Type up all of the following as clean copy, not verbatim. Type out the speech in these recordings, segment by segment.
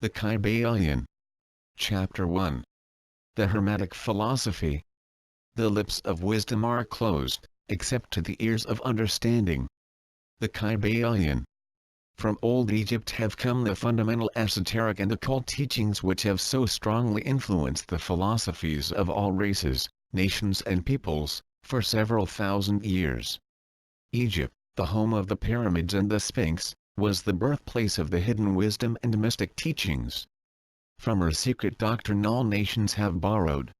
The Kybalion. Chapter 1. The Hermetic Philosophy. The lips of wisdom are closed, except to the ears of understanding. The Kybalion. From old Egypt have come the fundamental esoteric and occult teachings which have so strongly influenced the philosophies of all races, nations and peoples, for several thousand years. Egypt, the home of the pyramids and the Sphinx, was the birthplace of the hidden wisdom and mystic teachings. From her secret doctrine all nations have borrowed.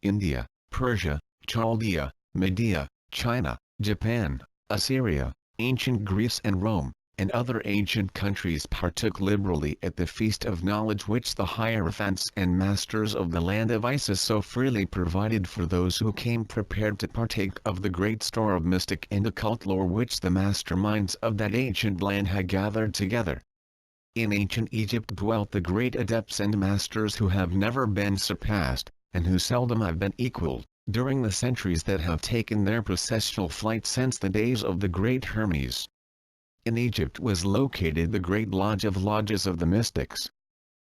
India, Persia, Chaldea, Media, China, Japan, Assyria, ancient Greece and Rome, and other ancient countries partook liberally at the feast of knowledge which the hierophants and masters of the land of Isis so freely provided for those who came prepared to partake of the great store of mystic and occult lore which the masterminds of that ancient land had gathered together. In ancient Egypt dwelt the great adepts and masters who have never been surpassed, and who seldom have been equaled, during the centuries that have taken their processional flight since the days of the great Hermes. In Egypt was located the great lodge of lodges of the mystics.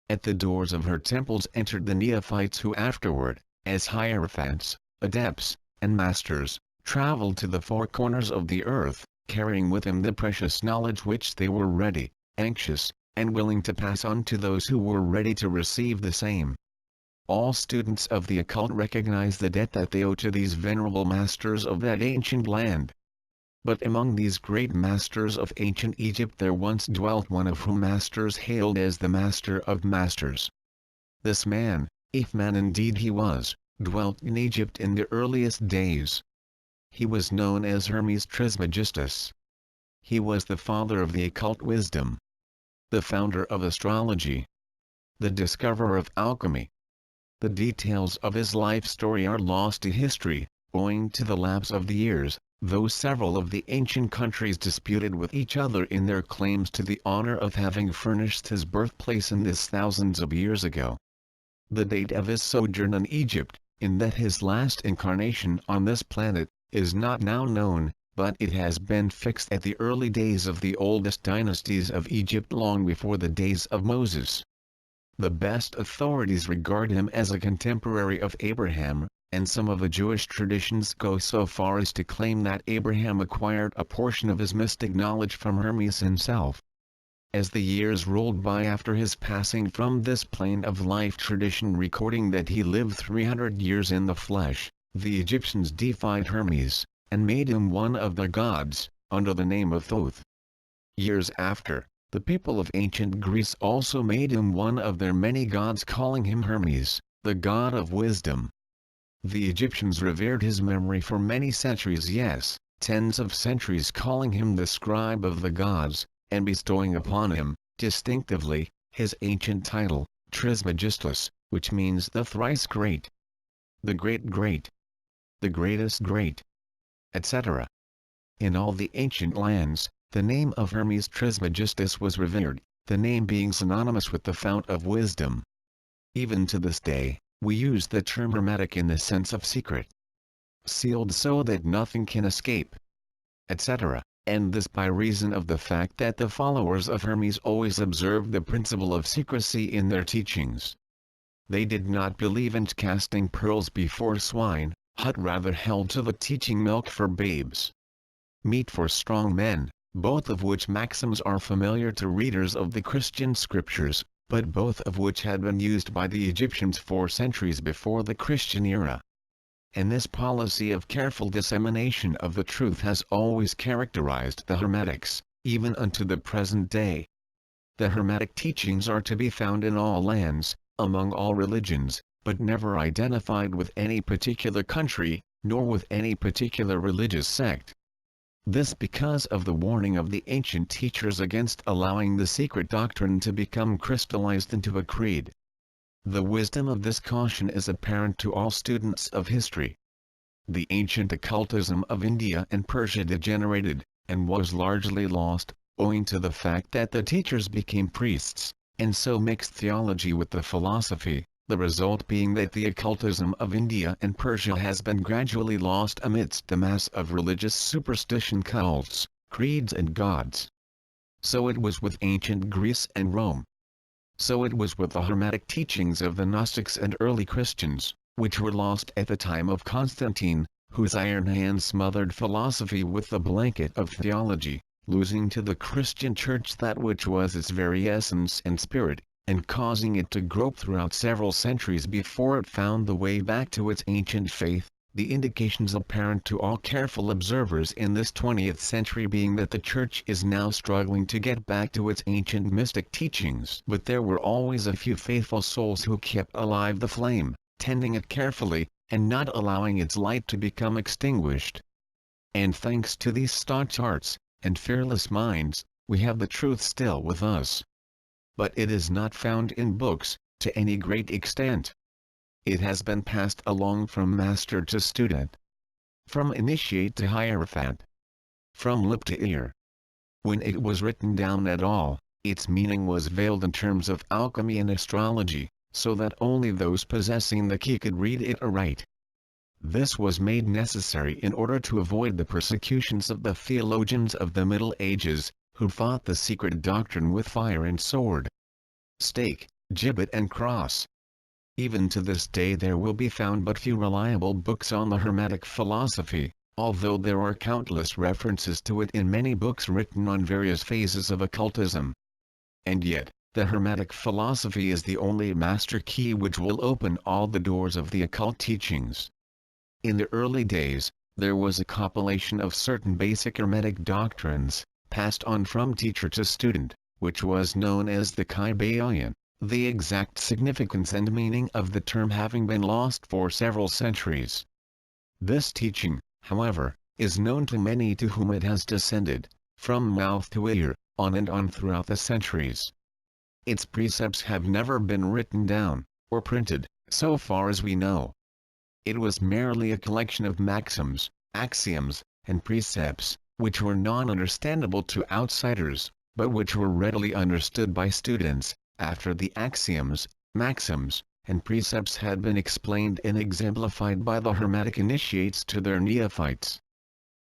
At the doors of her temples entered the neophytes who afterward, as hierophants, adepts, and masters, traveled to the four corners of the earth, carrying with them the precious knowledge which they were ready, anxious, and willing to pass on to those who were ready to receive the same. All students of the occult recognize the debt that they owe to these venerable masters of that ancient land. But among these great masters of ancient Egypt there once dwelt one of whom masters hailed as the Master of Masters. This man, if man indeed he was, dwelt in Egypt in the earliest days. He was known as Hermes Trismegistus. He was the father of the occult wisdom, the founder of astrology, the discoverer of alchemy. The details of his life story are lost to history, owing to the lapse of the years, though several of the ancient countries disputed with each other in their claims to the honor of having furnished his birthplace in this thousands of years ago. The date of his sojourn in Egypt, in that his last incarnation on this planet, is not now known, but it has been fixed at the early days of the oldest dynasties of Egypt long before the days of Moses. The best authorities regard him as a contemporary of Abraham, and some of the Jewish traditions go so far as to claim that Abraham acquired a portion of his mystic knowledge from Hermes himself. As the years rolled by after his passing from this plane of life, tradition recording that he lived 300 years in the flesh, the Egyptians deified Hermes, and made him one of their gods, under the name of Thoth. Years after, the people of ancient Greece also made him one of their many gods, calling him Hermes, the god of wisdom. The Egyptians revered his memory for many centuries, yes, tens of centuries, calling him the scribe of the gods, and bestowing upon him, distinctively, his ancient title, Trismegistus, which means the thrice great, the great great, the greatest great, etc. In all the ancient lands, the name of Hermes Trismegistus was revered, the name being synonymous with the fount of wisdom. Even to this day, we use the term hermetic in the sense of secret, sealed so that nothing can escape, etc., and this by reason of the fact that the followers of Hermes always observed the principle of secrecy in their teachings. They did not believe in casting pearls before swine, but rather held to the teaching milk for babes, meat for strong men, both of which maxims are familiar to readers of the Christian scriptures, but both of which had been used by the Egyptians for centuries before the Christian era. And this policy of careful dissemination of the truth has always characterized the Hermetics, even unto the present day. The Hermetic teachings are to be found in all lands, among all religions, but never identified with any particular country, nor with any particular religious sect. This because of the warning of the ancient teachers against allowing the secret doctrine to become crystallized into a creed. The wisdom of this caution is apparent to all students of history. The ancient occultism of India and Persia degenerated, and was largely lost, owing to the fact that the teachers became priests, and so mixed theology with the philosophy, the result being that the occultism of India and Persia has been gradually lost amidst the mass of religious superstition, cults, creeds and gods. So it was with ancient Greece and Rome. So it was with the Hermetic teachings of the Gnostics and early Christians, which were lost at the time of Constantine, whose iron hand smothered philosophy with the blanket of theology, losing to the Christian Church that which was its very essence and spirit, and causing it to grope throughout several centuries before it found the way back to its ancient faith. The indications apparent to all careful observers in this 20th century being that the Church is now struggling to get back to its ancient mystic teachings. But there were always a few faithful souls who kept alive the flame, tending it carefully, and not allowing its light to become extinguished. And thanks to these staunch hearts, and fearless minds, we have the truth still with us. But it is not found in books, to any great extent. It has been passed along from master to student, from initiate to hierophant, from lip to ear. When it was written down at all, its meaning was veiled in terms of alchemy and astrology, so that only those possessing the key could read it aright. This was made necessary in order to avoid the persecutions of the theologians of the Middle Ages, who fought the secret doctrine with fire and sword, stake, gibbet and cross. Even to this day there will be found but few reliable books on the Hermetic philosophy, although there are countless references to it in many books written on various phases of occultism. And yet, the Hermetic philosophy is the only master key which will open all the doors of the occult teachings. In the early days, there was a compilation of certain basic Hermetic doctrines, passed on from teacher to student, which was known as the Kybalion. The exact significance and meaning of the term having been lost for several centuries. This teaching, however, is known to many to whom it has descended, from mouth to ear, on and on throughout the centuries. Its precepts have never been written down, or printed, so far as we know. It was merely a collection of maxims, axioms, and precepts, which were non-understandable to outsiders, but which were readily understood by students, after the axioms, maxims, and precepts had been explained and exemplified by the Hermetic initiates to their neophytes.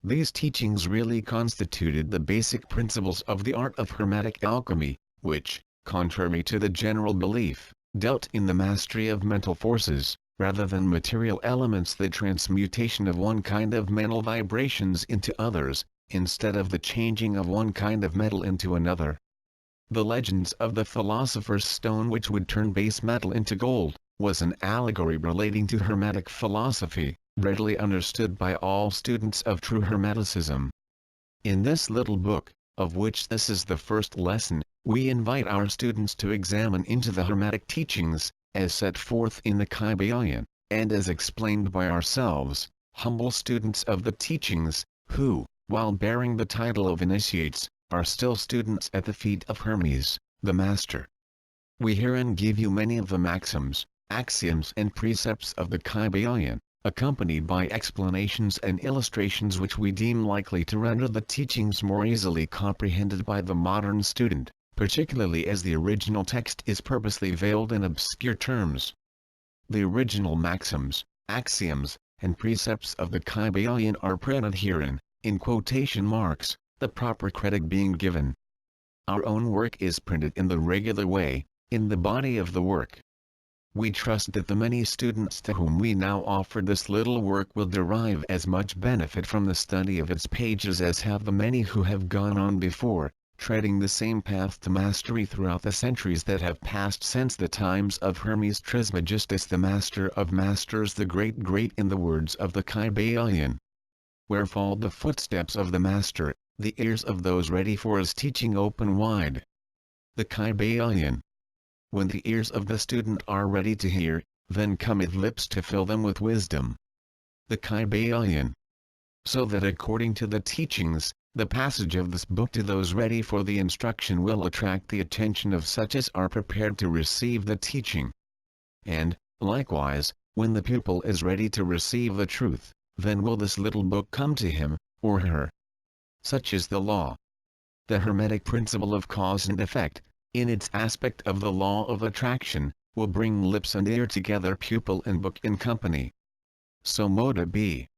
These teachings really constituted the basic principles of the art of Hermetic alchemy, which, contrary to the general belief, dealt in the mastery of mental forces, rather than material elements, the transmutation of one kind of mental vibrations into others, instead of the changing of one kind of metal into another. The legends of the philosopher's stone which would turn base metal into gold, was an allegory relating to Hermetic philosophy, readily understood by all students of true Hermeticism. In this little book, of which this is the first lesson, we invite our students to examine into the Hermetic teachings, as set forth in the Kybalion, and as explained by ourselves, humble students of the teachings, who, while bearing the title of initiates, are still students at the feet of Hermes, the Master. We herein give you many of the maxims, axioms and precepts of the Kybalion, accompanied by explanations and illustrations which we deem likely to render the teachings more easily comprehended by the modern student, particularly as the original text is purposely veiled in obscure terms. The original maxims, axioms, and precepts of the Kybalion are printed herein, in quotation marks, the proper credit being given. Our own work is printed in the regular way, in the body of the work. We trust that the many students to whom we now offer this little work will derive as much benefit from the study of its pages as have the many who have gone on before, treading the same path to mastery throughout the centuries that have passed since the times of Hermes Trismegistus, the Master of Masters, the Great in the words of the Kybalion. Where fall the footsteps of the Master, the ears of those ready for his teaching open wide. The Kybalion. When the ears of the student are ready to hear, then cometh lips to fill them with wisdom. The Kybalion. So that according to the teachings, the passage of this book to those ready for the instruction will attract the attention of such as are prepared to receive the teaching. And, likewise, when the pupil is ready to receive the truth, then will this little book come to him, or her. Such is the law. The Hermetic principle of cause and effect, in its aspect of the law of attraction, will bring lips and ear together, pupil and book in company. So mote it be.